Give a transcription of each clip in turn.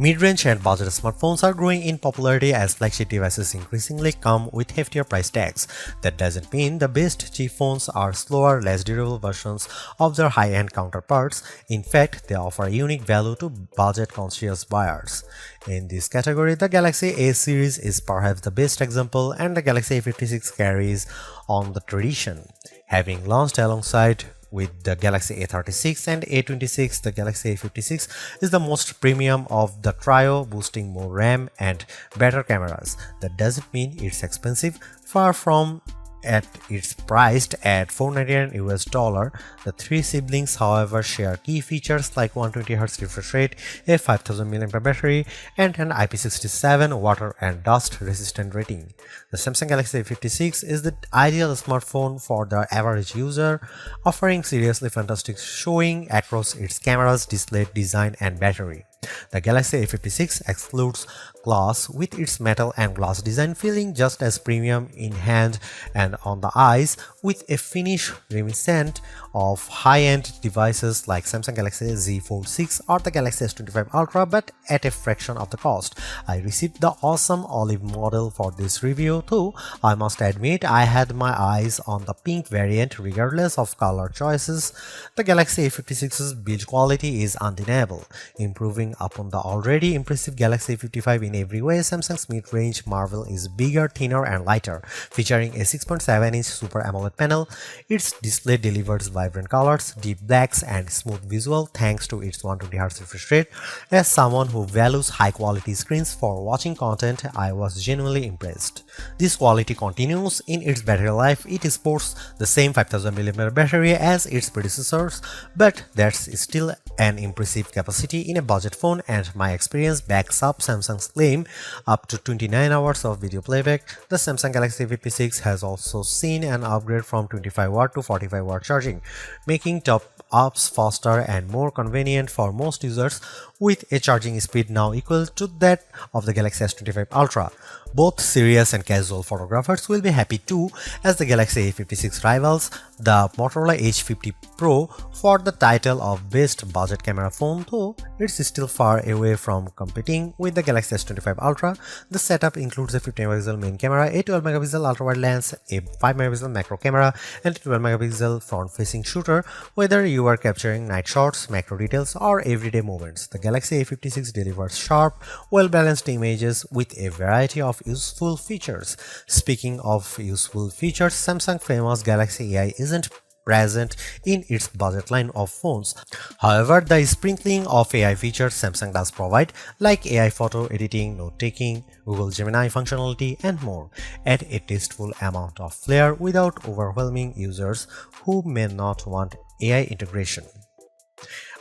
Mid-range and budget smartphones are growing in popularity as flagship devices increasingly come with heftier price tags. That doesn't mean the best cheap phones are slower, less durable versions of their high-end counterparts. In fact, they offer unique value to budget-conscious buyers. In this category, the Galaxy A series is perhaps the best example, and the Galaxy A56 carries on the tradition. Having launched alongside with the Galaxy A36 and A26, the Galaxy A56 is the most premium of the trio, boasting more RAM and better cameras. That doesn't mean it's expensive, far from it's priced at $499 US. The three siblings, however, share key features like 120Hz refresh rate, a 5000 mAh battery, and an IP67 water and dust resistant rating. The Samsung Galaxy A56 is the ideal smartphone for the average user, offering seriously fantastic showing across its cameras, display, design, and battery. The Galaxy A56 excludes glass, with its metal and glass design feeling just as premium in hand and on the eyes, with a finish reminiscent of high-end devices like Samsung Galaxy Z46 or the Galaxy S25 Ultra, but at a fraction of the cost. I received the awesome olive model for this review, though I must admit I had my eyes on the pink variant regardless of color choices. The Galaxy A56's build quality is undeniable, improving upon the already impressive Galaxy A55 in every way. Samsung's mid-range marvel is bigger, thinner, and lighter, featuring a 6.7-inch Super AMOLED panel. Its display delivers vibrant colors, deep blacks, and smooth visual thanks to its 120Hz refresh rate. As someone who values high-quality screens for watching content, I was genuinely impressed. This quality continues in its battery life. It sports the same 5000 mAh battery as its predecessors, but that's still an impressive capacity in a budget phone, and my experience backs up Samsung's claim up to 29 hours of video playback. The Samsung Galaxy A56 has also seen an upgrade from 25W to 45W charging, making top-ups faster and more convenient for most users, with a charging speed now equal to that of the Galaxy S25 Ultra. Both serious and casual photographers will be happy too, as the Galaxy A56 rivals the Motorola Edge 50 Pro for the title of best budget camera phone, though it's still far away from competing with the Galaxy S25 Ultra. The setup includes a 50MP main camera, a 12MP ultra-wide lens, a 5MP macro camera, and a 12MP front-facing shooter, whether you are capturing night shots, macro details, or everyday moments. The Galaxy A56 delivers sharp, well-balanced images with a variety of useful features. Speaking of useful features, Samsung's famous Galaxy AI isn't present in its budget line of phones. However, the sprinkling of AI features Samsung does provide, like AI photo editing, note-taking, Google Gemini functionality, and more, add a tasteful amount of flair without overwhelming users who may not want AI integration.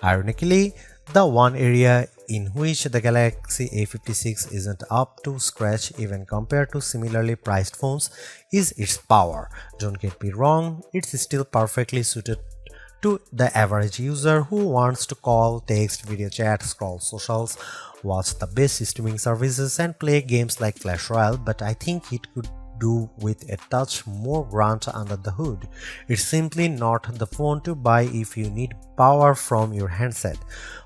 Ironically, the one area in which the Galaxy A56 isn't up to scratch even compared to similarly priced phones is its power. Don't get me wrong, it's still perfectly suited to the average user who wants to call, text, video chat, scroll socials, watch the best streaming services, and play games like Clash Royale, but I think it could do with a touch more grunt under the hood. It's simply not the phone to buy if you need power from your handset.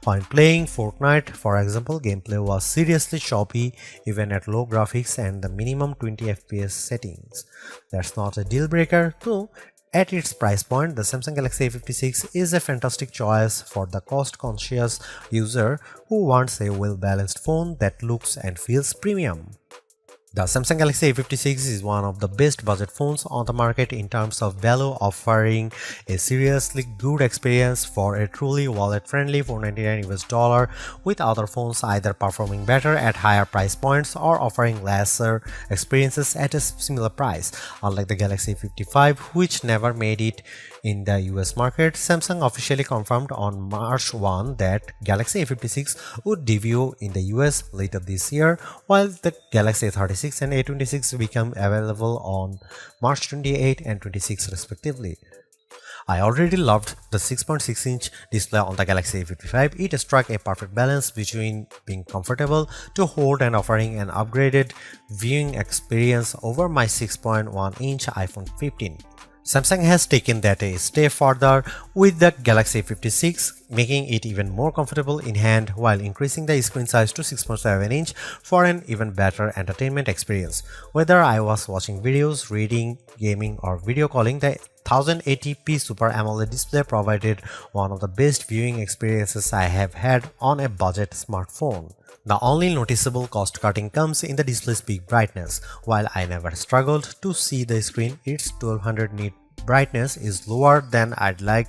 When playing Fortnite, for example, gameplay was seriously choppy even at low graphics and the minimum 20fps settings. That's not a deal breaker, though. At its price point, the Samsung Galaxy A56 is a fantastic choice for the cost-conscious user who wants a well-balanced phone that looks and feels premium. The Samsung Galaxy A56 is one of the best budget phones on the market in terms of value, offering a seriously good experience for a truly wallet-friendly $499 with other phones either performing better at higher price points or offering lesser experiences at a similar price. Unlike the Galaxy A55, which never made it in the US market, Samsung officially confirmed on March 1 that Galaxy A56 would debut in the US later this year, while the Galaxy A36 and A26 become available on March 28 and 26 respectively. I already loved the 6.6-inch display on the Galaxy A55. It struck a perfect balance between being comfortable to hold and offering an upgraded viewing experience over my 6.1-inch iPhone 15. Samsung has taken that a step further with the Galaxy A56, making it even more comfortable in hand while increasing the screen size to 6.7 inch for an even better entertainment experience. Whether I was watching videos, reading, gaming, or video calling, the 1080p Super AMOLED display provided one of the best viewing experiences I have had on a budget smartphone. The only noticeable cost cutting comes in the display's peak brightness. While I never struggled to see the screen, its 1200 nit brightness is lower than I'd like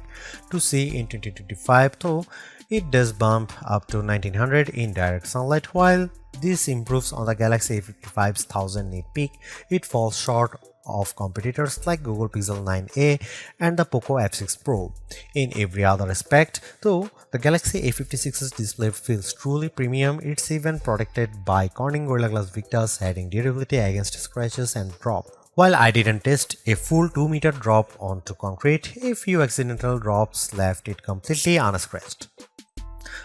to see in 2025, though it does bump up to 1900 in direct sunlight. While this improves on the Galaxy A55's 1000 nit peak, it falls short of competitors like Google Pixel 9a and the Poco F6 Pro. In every other respect, though, the Galaxy A56's display feels truly premium. It's even protected by Corning Gorilla Glass Victus, adding durability against scratches and drop. While I didn't test a full 2-meter drop onto concrete, a few accidental drops left it completely unscratched.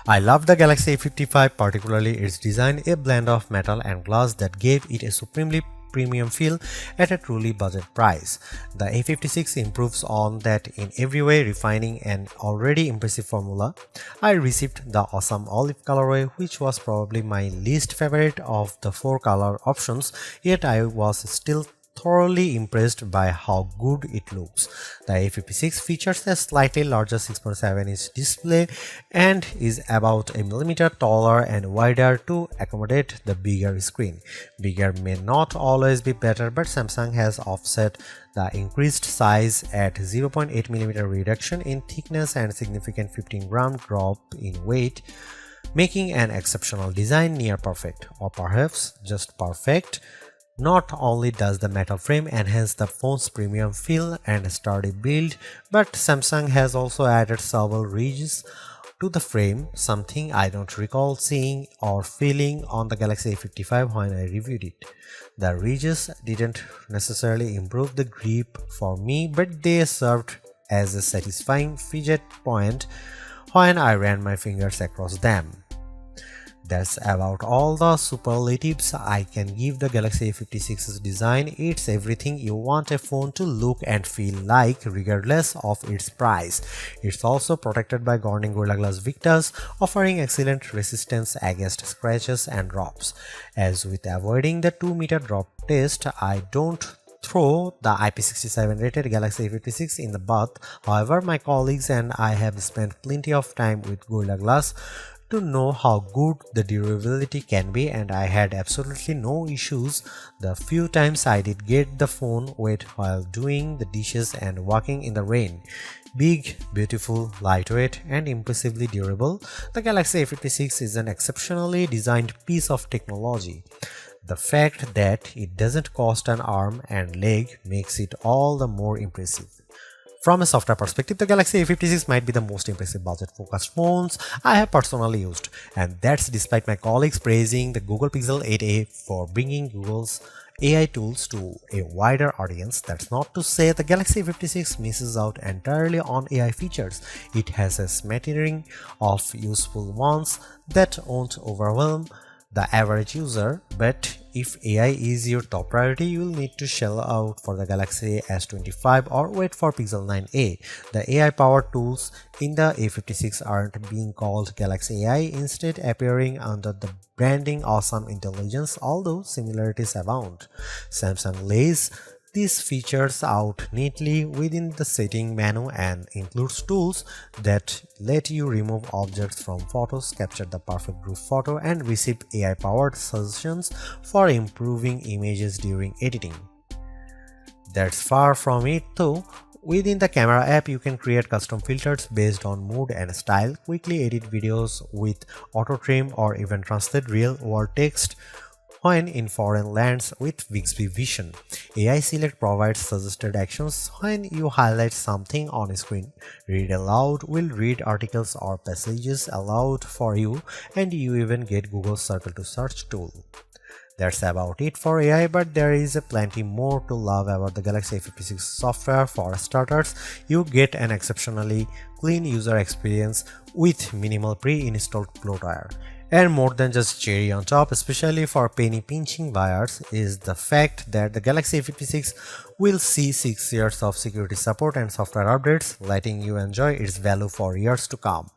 I love the Galaxy A55, particularly its design, a blend of metal and glass that gave it a supremely premium feel at a truly budget price. The A56 improves on that in every way, refining an already impressive formula. I received the awesome olive colorway, which was probably my least favorite of the 4 color options, yet I was still thoroughly impressed by how good it looks. The A56 features a slightly larger 6.7-inch display and is about a millimeter taller and wider to accommodate the bigger screen. Bigger may not always be better, but Samsung has offset the increased size at 0.8mm reduction in thickness and significant 15-gram drop in weight, making an exceptional design near perfect, or perhaps just perfect. Not only does the metal frame enhance the phone's premium feel and sturdy build, but Samsung has also added several ridges to the frame, something I don't recall seeing or feeling on the Galaxy A55 when I reviewed it. The ridges didn't necessarily improve the grip for me, but they served as a satisfying fidget point when I ran my fingers across them. That's about all the superlatives I can give the Galaxy A56's design. It's everything you want a phone to look and feel like, regardless of its price. It's also protected by Corning Gorilla Glass Victus, offering excellent resistance against scratches and drops. As with avoiding the 2-meter drop test, I don't throw the IP67 rated Galaxy A56 in the bath. However, my colleagues and I have spent plenty of time with Gorilla Glass to know how good the durability can be, and I had absolutely no issues the few times I did get the phone wet while doing the dishes and walking in the rain. Big, beautiful, lightweight, and impressively durable, the Galaxy A56 is an exceptionally designed piece of technology. The fact that it doesn't cost an arm and leg makes it all the more impressive. From a software perspective, the Galaxy A56 might be the most impressive budget-focused phones I have personally used, and that's despite my colleagues praising the Google Pixel 8a for bringing Google's AI tools to a wider audience. That's not to say the Galaxy A56 misses out entirely on AI features. It has a smattering of useful ones that won't overwhelm the average user, but if AI is your top priority, you'll need to shell out for the Galaxy S25 or wait for Pixel 9a. The AI-powered tools in the A56 aren't being called Galaxy AI, instead appearing under the branding Awesome Intelligence, although similarities abound. Samsung lays these features out neatly within the setting menu and includes tools that let you remove objects from photos, capture the perfect group photo, and receive AI-powered suggestions for improving images during editing. That's far from it though. Within the camera app, you can create custom filters based on mood and style, quickly edit videos with auto trim, or even translate real-world text when in foreign lands with Bixby Vision. AI Select provides suggested actions when you highlight something on a screen. Read Aloud will read articles or passages aloud for you, and you even get Google's Circle to Search tool. That's about it for AI, but there is plenty more to love about the Galaxy A56 software. For starters, you get an exceptionally clean user experience with minimal pre-installed bloatware. And more than just cherry on top, especially for penny pinching buyers, is the fact that the Galaxy A56 will see 6 years of security support and software updates, letting you enjoy its value for years to come.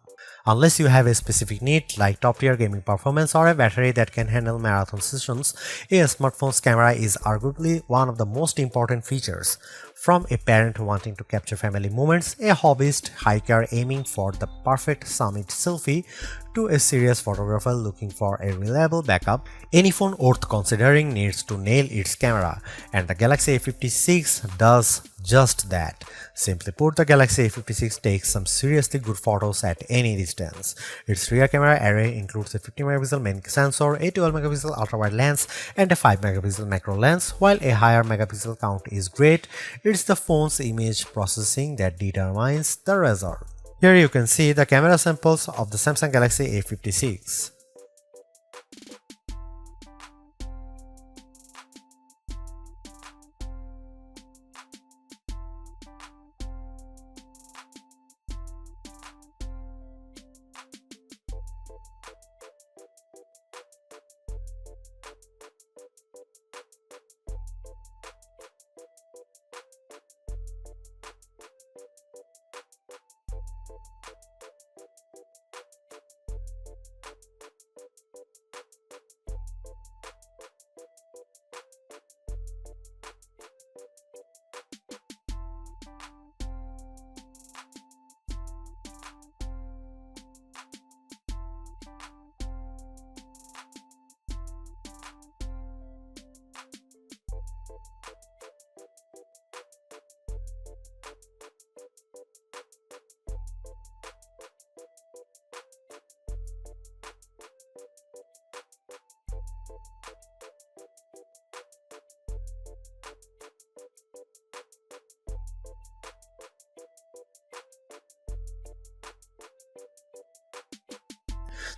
Unless you have a specific need like top-tier gaming performance or a battery that can handle marathon sessions, a smartphone's camera is arguably one of the most important features. From a parent wanting to capture family moments, a hobbyist hiker aiming for the perfect summit selfie, to a serious photographer looking for a reliable backup, any phone worth considering needs to nail its camera, and the Galaxy A56 does just that. Simply put, the Galaxy A56 takes some seriously good photos at any distance. Its rear camera array includes a 50MP main sensor, a 12MP ultra-wide lens, and a 5MP macro lens. While a higher megapixel count is great, it's the phone's image processing that determines the result. Here you can see the camera samples of the Samsung Galaxy A56.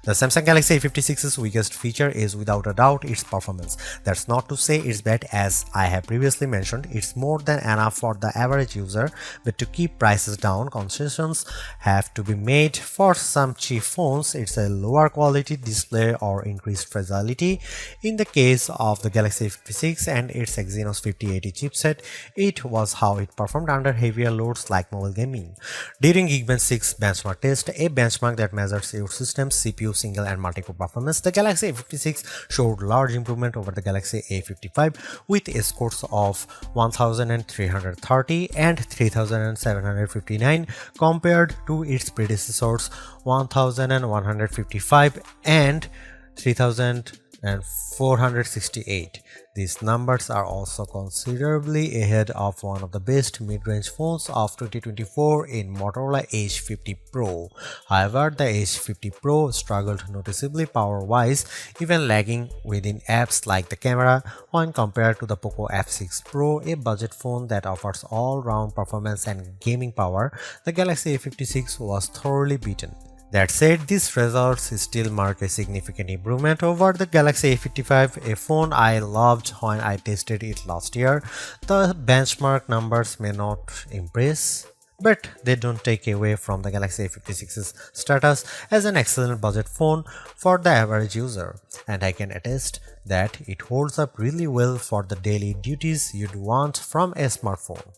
The Samsung Galaxy A56's weakest feature is without a doubt its performance. That's not to say it's bad, as I have previously mentioned, it's more than enough for the average user, but to keep prices down, concessions have to be made. For some cheap phones, it's a lower quality display or increased fragility. In the case of the Galaxy A56 and its Exynos 5080 chipset, it was how it performed under heavier loads like mobile gaming. During Geekbench 6 benchmark test, a benchmark that measures your system's CPU, single and multi-core performance, the Galaxy A56 showed large improvement over the Galaxy A55 with scores of 1330 and 3759 compared to its predecessors 1155 and 3468. These numbers are also considerably ahead of one of the best mid-range phones of 2024 in Motorola Edge 50 Pro. However, the Edge 50 Pro struggled noticeably power-wise, even lagging within apps like the camera when compared to the Poco F6 Pro, a budget phone that offers all-round performance and gaming power. The Galaxy A56 was thoroughly beaten. That said, these results still mark a significant improvement over the Galaxy A55, a phone I loved when I tested it last year. The benchmark numbers may not impress, but they don't take away from the Galaxy A56's status as an excellent budget phone for the average user, and I can attest that it holds up really well for the daily duties you'd want from a smartphone.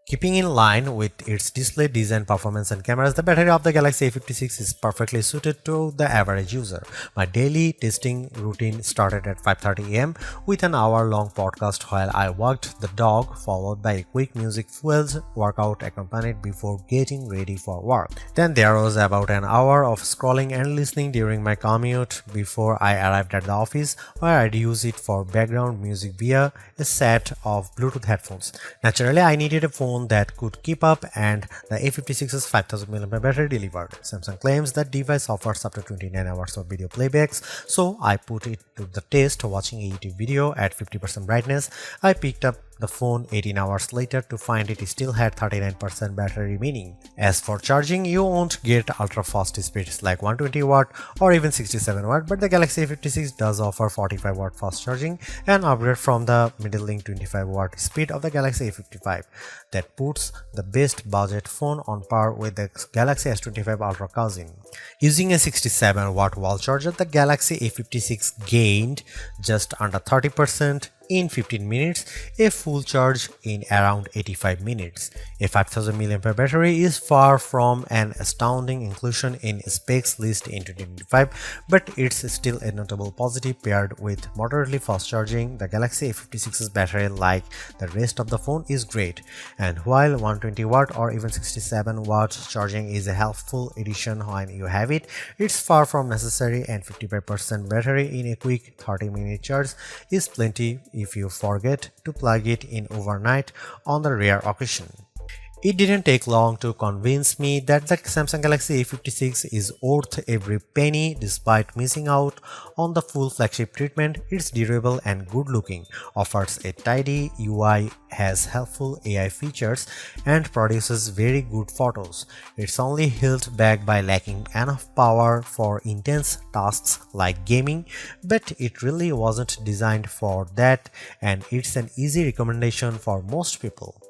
Keeping in line with its display, design, performance and cameras, the battery of the Galaxy A56 is perfectly suited to the average user. My daily testing routine started at 5:30 am with an hour-long podcast while I walked the dog, followed by a quick music-fueled workout accompanied before getting ready for work. Then there was about an hour of scrolling and listening during my commute before I arrived at the office, where I'd use it for background music via a set of Bluetooth headphones. Naturally, I needed a phone that could keep up, and the A56's 5000 mAh battery delivered. Samsung claims that device offers up to 29 hours of video playbacks, so I put it to the test watching a YouTube video at 50% brightness. I picked up the phone 18 hours later to find it still had 39% battery remaining. As for charging, you won't get ultra fast speeds like 120 watt or even 67 watt, but the Galaxy A56 does offer 45 watt fast charging, an upgrade from the middling 25 watt speed of the Galaxy A55. that puts the best budget phone on par with the Galaxy S25 Ultra cousin. Using a 67-watt wall charger, the Galaxy A56 gained just under 30% in 15 minutes, a full charge in around 85 minutes. A 5000 mAh battery is far from an astounding inclusion in specs list in 2025, but it's still a notable positive. Paired with moderately fast charging, the Galaxy A56's battery, like the rest of the phone, is great. And while 120-watt or even 67-watt charging is a helpful addition when you have it, it's far from necessary, and 55% battery in a quick 30-minute charge is plenty if you forget to plug it in overnight on the rare occasion. It didn't take long to convince me that the Samsung Galaxy A56 is worth every penny. Despite missing out on the full flagship treatment, it's durable and good looking, offers a tidy UI, has helpful AI features, and produces very good photos. It's only held back by lacking enough power for intense tasks like gaming, but it really wasn't designed for that, and it's an easy recommendation for most people.